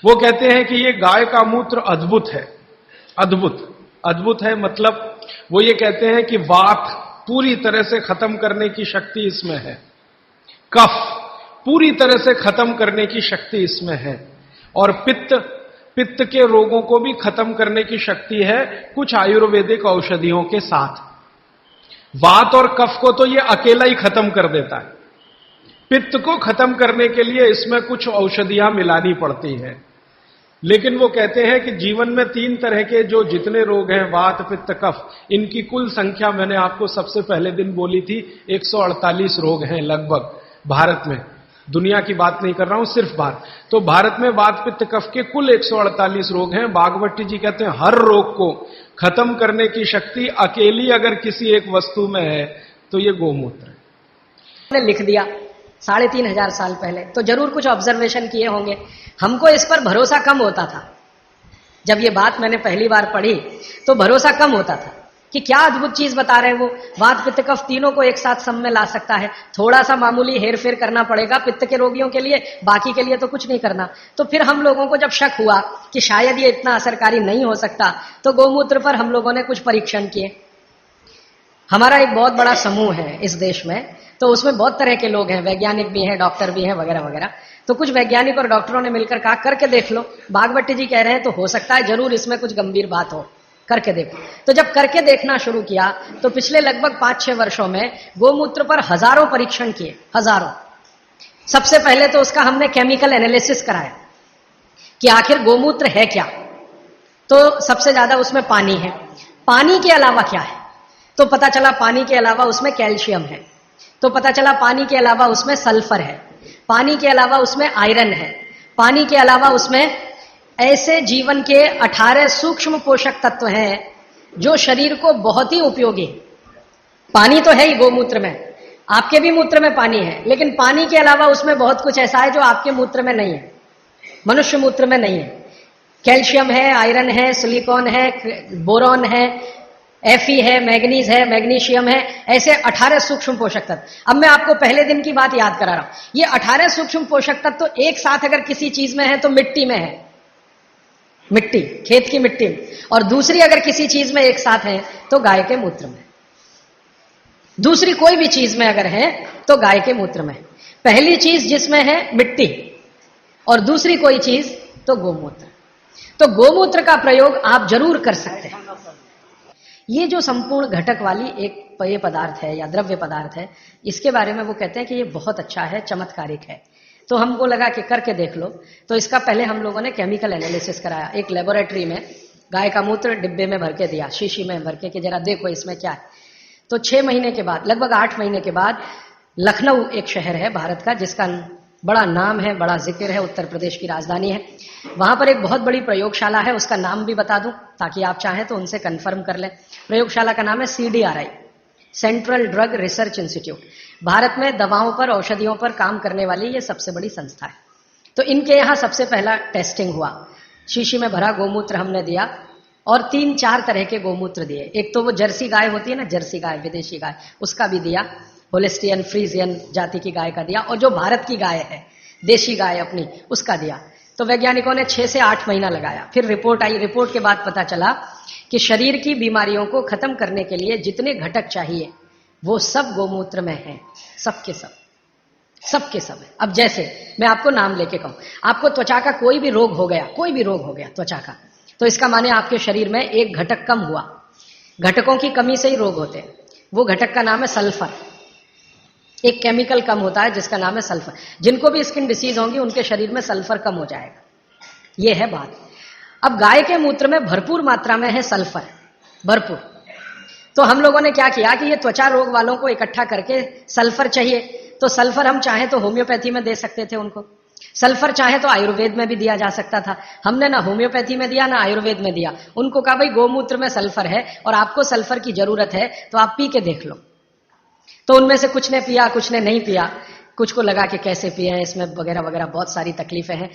वो कहते हैं कि ये गाय का मूत्र अद्भुत है। अद्भुत अद्भुत है मतलब वो ये कहते हैं कि वात पूरी तरह से खत्म करने की शक्ति इसमें है, कफ पूरी तरह से खत्म करने की शक्ति इसमें है, और पित्त के रोगों को भी खत्म करने की शक्ति है कुछ आयुर्वेदिक औषधियों के साथ। वात और कफ को तो ये अकेला ही खत्म कर देता है, पित्त को खत्म करने के लिए इसमें कुछ औषधियां मिलानी पड़ती हैं। लेकिन वो कहते हैं कि जीवन में 3 तरह के जो जितने रोग हैं, वात पित्त कफ, इनकी कुल संख्या मैंने आपको सबसे पहले दिन बोली थी 148 रोग हैं लगभग भारत में। दुनिया की बात नहीं कर रहा हूं, सिर्फ भारत। तो भारत में वात पित्त कफ के कुल 148 रोग हैं। भागवती जी कहते हैं हर रोग को खत्म करने की शक्ति अकेली अगर किसी एक वस्तु में है तो ये गोमूत्र है। लिख दिया 3500 साल पहले, तो जरूर कुछ ऑब्जर्वेशन किए होंगे। हमको इस पर भरोसा कम होता था। जब ये बात मैंने पहली बार पढ़ी तो भरोसा कम होता था कि क्या अद्भुत चीज बता रहे हैं वो, वात पित्त कफ तीनों को एक साथ सम में ला सकता है। थोड़ा सा मामूली हेर फेर करना पड़ेगा पित्त के रोगियों के लिए, बाकी के लिए तो कुछ नहीं करना। तो फिर हम लोगों को जब शक हुआ कि शायद ये इतना असरकारी नहीं हो सकता, तो गोमूत्र पर हम लोगों ने कुछ परीक्षण किए। हमारा एक बहुत बड़ा समूह है इस देश में, तो उसमें बहुत तरह के लोग हैं, वैज्ञानिक भी हैं, डॉक्टर भी हैं, वगैरह वगैरह। तो कुछ वैज्ञानिक और डॉक्टरों ने मिलकर कहा करके देख लो। भागवती जी कह रहे हैं तो हो सकता है जरूर इसमें कुछ गंभीर बात हो, करके देखो। तो जब करके देखना शुरू किया तो पिछले लगभग 5-6 वर्षों में गोमूत्र पर हजारों परीक्षण किए, हजारों। सबसे पहले तो उसका हमने केमिकल एनालिसिस कराया कि आखिर गोमूत्र है क्या। तो सबसे ज्यादा उसमें पानी है, पानी के अलावा क्या है, तो पता चला पानी के अलावा उसमें कैल्शियम है, तो पता चला पानी के अलावा उसमें सल्फर है, पानी के अलावा उसमें आयरन है, पानी के अलावा उसमें ऐसे जीवन के 18 सूक्ष्म पोषक तत्व हैं जो शरीर को बहुत ही उपयोगी। पानी तो है ही गोमूत्र में, आपके भी मूत्र में पानी है, लेकिन पानी के अलावा उसमें बहुत कुछ ऐसा है जो आपके मूत्र में नहीं है, मनुष्य मूत्र में नहीं है। कैल्शियम है, आयरन है, सिलिकॉन है, बोरॉन है, Fe है, मैग्नीज है, मैग्नीशियम है, ऐसे 18 सूक्ष्म पोषक तत्व। अब मैं आपको पहले दिन की बात याद करा रहा हूं। ये 18 सूक्ष्म पोषक तत्व तो एक साथ अगर किसी चीज में है तो मिट्टी में है, मिट्टी, खेत की मिट्टी में, और दूसरी अगर किसी चीज में एक साथ है तो गाय के मूत्र में, दूसरी कोई भी चीज में अगर है तो गाय के मूत्र में। पहली चीज जिसमें है मिट्टी और दूसरी कोई चीज तो गोमूत्र। तो गोमूत्र का प्रयोग आप जरूर कर सकते हैं। ये जो संपूर्ण घटक वाली एक पेय पदार्थ है या द्रव्य पदार्थ है, इसके बारे में वो कहते हैं कि ये बहुत अच्छा है, चमत्कारिक है। तो हमको लगा कि करके देख लो। तो इसका पहले हम लोगों ने केमिकल एनालिसिस कराया। एक लेबोरेटरी में गाय का मूत्र डिब्बे में भर के दिया, शीशी में भर के, कि जरा देखो इसमें क्या है। तो 6 महीने के बाद, लगभग 8 महीने के बाद, लखनऊ एक शहर है भारत का जिसका बड़ा नाम है, बड़ा जिक्र है, उत्तर प्रदेश की राजधानी है। वहां पर एक बहुत बड़ी प्रयोगशाला है, उसका नाम भी बता दूं ताकि आप चाहें तो उनसे कंफर्म कर लें। प्रयोगशाला का नाम है CDRI, central drug research institute. Bharat में दवाओं पर, औषधियों पर काम करने वाली ये सबसे बड़ी संस्था है। तो इनके यहाँ सबसे पहला टेस्टिंग हुआ। शीशी में भरा गोमूत्र हमने दिया और 3-4 तरह के गोमूत्र दिए। एक तो वो जर्सी गाय होती है ना, जर्सी गाय, विदेशी गाय, उसका भी दिया। होलिस्टियन फ्रीजियन जाति की गाय का दिया, और जो भारत की गाय है, देशी गाय अपनी, उसका दिया। तो वैज्ञानिकों ने 6 से 8 महीना लगाया। फिर रिपोर्ट आई। रिपोर्ट के बाद पता चला कि शरीर की बीमारियों को खत्म करने के लिए जितने घटक चाहिए वो सब गोमूत्र में है, सबके सब, सबके सब है। अब जैसे मैं आपको नाम लेके कहूं, आपको त्वचा का कोई भी रोग हो गया, कोई भी रोग हो गया त्वचा का, तो इसका माने आपके शरीर में एक घटक कम हुआ। घटकों की कमी से ही रोग होते हैं। वो घटक का नाम है सल्फर। एक केमिकल कम होता है जिसका नाम है सल्फर। जिनको भी स्किन डिसीज होंगी उनके शरीर में सल्फर कम हो जाएगा। ये है बात। अब गाय के मूत्र में भरपूर मात्रा में है सल्फर, भरपूर। तो हम लोगों ने क्या किया कि ये त्वचा रोग वालों को इकट्ठा करके, सल्फर चाहिए तो सल्फर हम चाहे तो होम्योपैथी में दे सकते थे उनको, सल्फर चाहे तो आयुर्वेद में भी दिया जा सकता था। हमने ना होम्योपैथी में दिया ना आयुर्वेद में दिया। उनको कहा भाई गोमूत्र में सल्फर है और आपको सल्फर की जरूरत है तो आप पी के देख लो। तो उनमें से कुछ ने पिया, कुछ ने नहीं पिया, कुछ को लगा कि कैसे पिए हैं, इसमें वगैरह वगैरह बहुत सारी तकलीफें हैं।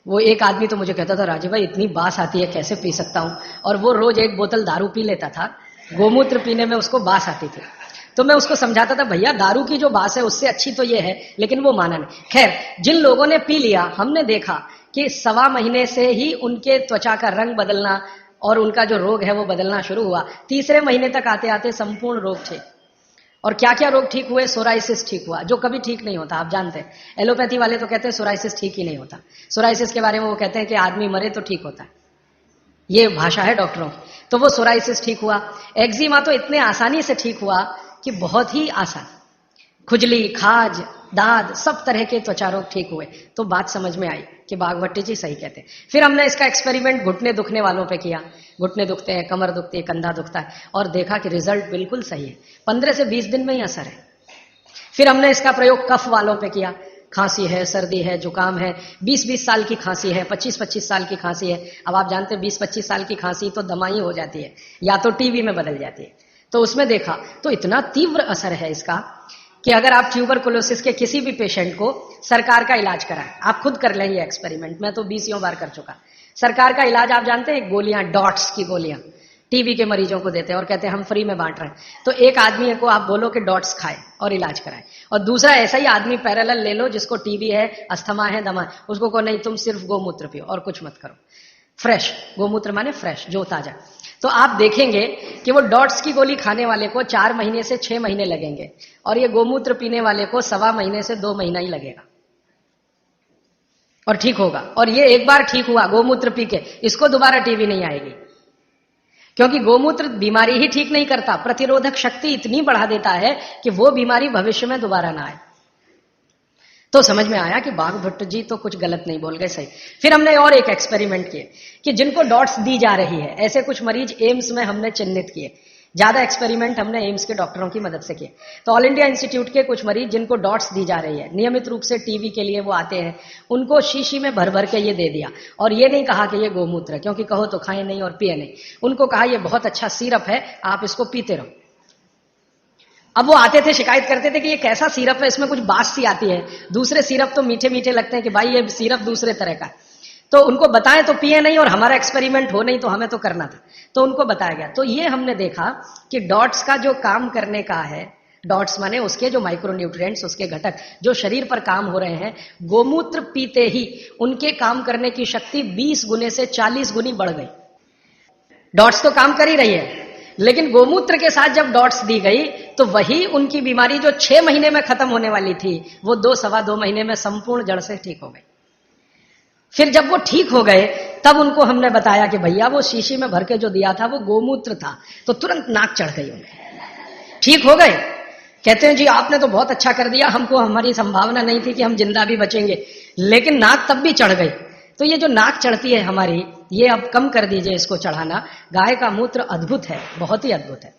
वो एक आदमी तो मुझे कहता था, राजीव भाई इतनी बास आती है, कैसे पी सकता हूं। और वो रोज 1 बोतल दारू पी लेता था, गोमूत्र पीने में उसको बास आती थी। तो मैं उसको समझाता था, भैया दारू की जो बास है उससे अच्छी तो ये है, लेकिन वो माना नहीं। खैर, जिन लोगों ने पी लिया, हमने देखा कि 1.25 महीने से ही उनके त्वचा का रंग बदलना और उनका जो रोग है वो बदलना शुरू हुआ। 3रे महीने तक आते आते संपूर्ण रोग ठीक। और क्या क्या रोग ठीक हुए? सोराइसिस ठीक हुआ, जो कभी ठीक नहीं होता, आप जानते हैं। एलोपैथी वाले तो कहते हैं सोराइसिस ठीक ही नहीं होता। सोराइसिस के बारे में वो कहते हैं कि आदमी मरे तो ठीक होता है, ये भाषा है डॉक्टरों की। तो वो सोराइसिस ठीक हुआ। एक्जिमा तो इतने आसानी से ठीक हुआ कि बहुत ही आसान। खुजली, खाज, दाद, सब तरह के त्वचा रोग ठीक हुए। तो बात समझ में आई कि बागभट्टी जी सही कहते हैं। फिर हमने इसका एक्सपेरिमेंट घुटने दुखने वालों पे किया। घुटने दुखते हैं, कमर दुखती है, कंधा दुखता है, और देखा कि रिजल्ट बिल्कुल सही है। 15 से 20 दिन में ही असर है। फिर हमने इसका प्रयोग कफ वालों पे किया। खांसी है, सर्दी है, जुकाम है, 20-20 साल की खांसी है, 25-25 साल की खांसी है। अब आप जानते हैं 20-25 साल की खांसी तो दमाई हो जाती है या तो टीबी में बदल जाती है। तो उसमें देखा तो इतना तीव्र असर है इसका कि अगर आप ट्यूबरकुलोसिस के किसी भी पेशेंट को सरकार का इलाज कराएं, आप खुद कर लें ये एक्सपेरिमेंट, मैं तो 20 बार कर चुका। सरकार का इलाज आप जानते हैं, गोलियां, डॉट्स की गोलियां टीबी के मरीजों को देते हैं और कहते हैं हम फ्री में बांट रहे हैं। तो एक आदमी को आप बोलो कि डॉट्स खाए और इलाज कराए, और दूसरा ऐसा ही आदमी पैरेलल ले लो जिसको टीबी है, अस्थमा है, दमा है, उसको को नहीं तुम सिर्फ गोमूत्र पियो और कुछ मत करो। फ्रेश गोमूत्र माने फ्रेश, जो ताजा। तो आप देखेंगे कि वो डॉट्स की गोली खाने वाले को 4 महीने से 6 महीने लगेंगे, और ये गोमूत्र पीने वाले को 1.25 महीने से 2 महीना ही लगेगा और ठीक होगा। और ये एक बार ठीक हुआ गोमूत्र पी के, इसको दोबारा टीबी नहीं आएगी, क्योंकि गोमूत्र बीमारी ही ठीक नहीं करता, प्रतिरोधक शक्ति इतनी बढ़ा देता है कि वो बीमारी भविष्य में दोबारा ना आए। तो समझ में आया कि बागभट्ट जी तो कुछ गलत नहीं बोल गए, सही। फिर हमने और एक एक्सपेरिमेंट किए कि जिनको डॉट्स दी जा रही है, ऐसे कुछ मरीज एम्स में हमने चिन्हित किए। ज्यादा एक्सपेरिमेंट हमने एम्स के डॉक्टरों की मदद से किए। तो ऑल इंडिया इंस्टीट्यूट के कुछ मरीज जिनको डॉट्स दी जा रही है, नियमित रूप से टीबी के लिए वो आते हैं, उनको शीशी में भर भर के ये दे दिया, और ये नहीं कहा कि ये गोमूत्र है, क्योंकि कहो तो खाए नहीं और पिए नहीं। उनको कहा ये बहुत अच्छा सिरप है, आप इसको पीते रहो। अब वो आते थे, शिकायत करते थे कि ये कैसा सिरप है, इसमें कुछ बास सी आती है, दूसरे सिरप तो मीठे मीठे लगते हैं, कि भाई ये सिरप दूसरे तरह का। तो उनको बताएं तो पिए नहीं, और हमारा एक्सपेरिमेंट हो नहीं, तो हमें तो करना था, तो उनको बताया गया। तो ये हमने देखा कि डॉट्स का जो काम करने का है, डॉट्स माने उसके जो माइक्रोन्यूट्रिएंट्स, उसके घटक जो शरीर पर काम हो रहे हैं, गोमूत्र पीते ही उनके काम करने की शक्ति 20 गुने से 40 गुनी बढ़ गई। डॉट्स तो काम कर ही रही है, लेकिन गोमूत्र के साथ जब डॉट्स दी गई तो वही उनकी बीमारी जो 6 महीने में खत्म होने वाली थी, वो 2-2.25 महीने में संपूर्ण जड़ से ठीक हो गई। फिर जब वो ठीक हो गए, तब उनको हमने बताया कि भैया वो शीशी में भर के जो दिया था वो गोमूत्र था। तो तुरंत नाक चढ़ गई उन्हें, ठीक हो गए। कहते हैं जी आपने तो बहुत अच्छा कर दिया, हमको हमारी संभावना नहीं थी कि हम जिंदा भी बचेंगे, लेकिन नाक तब भी चढ़ गई। तो ये जो नाक चढ़ती है हमारी, ये अब कम कर दीजिए इसको चढ़ाना। गाय का मूत्र अद्भुत है, बहुत ही अद्भुत है।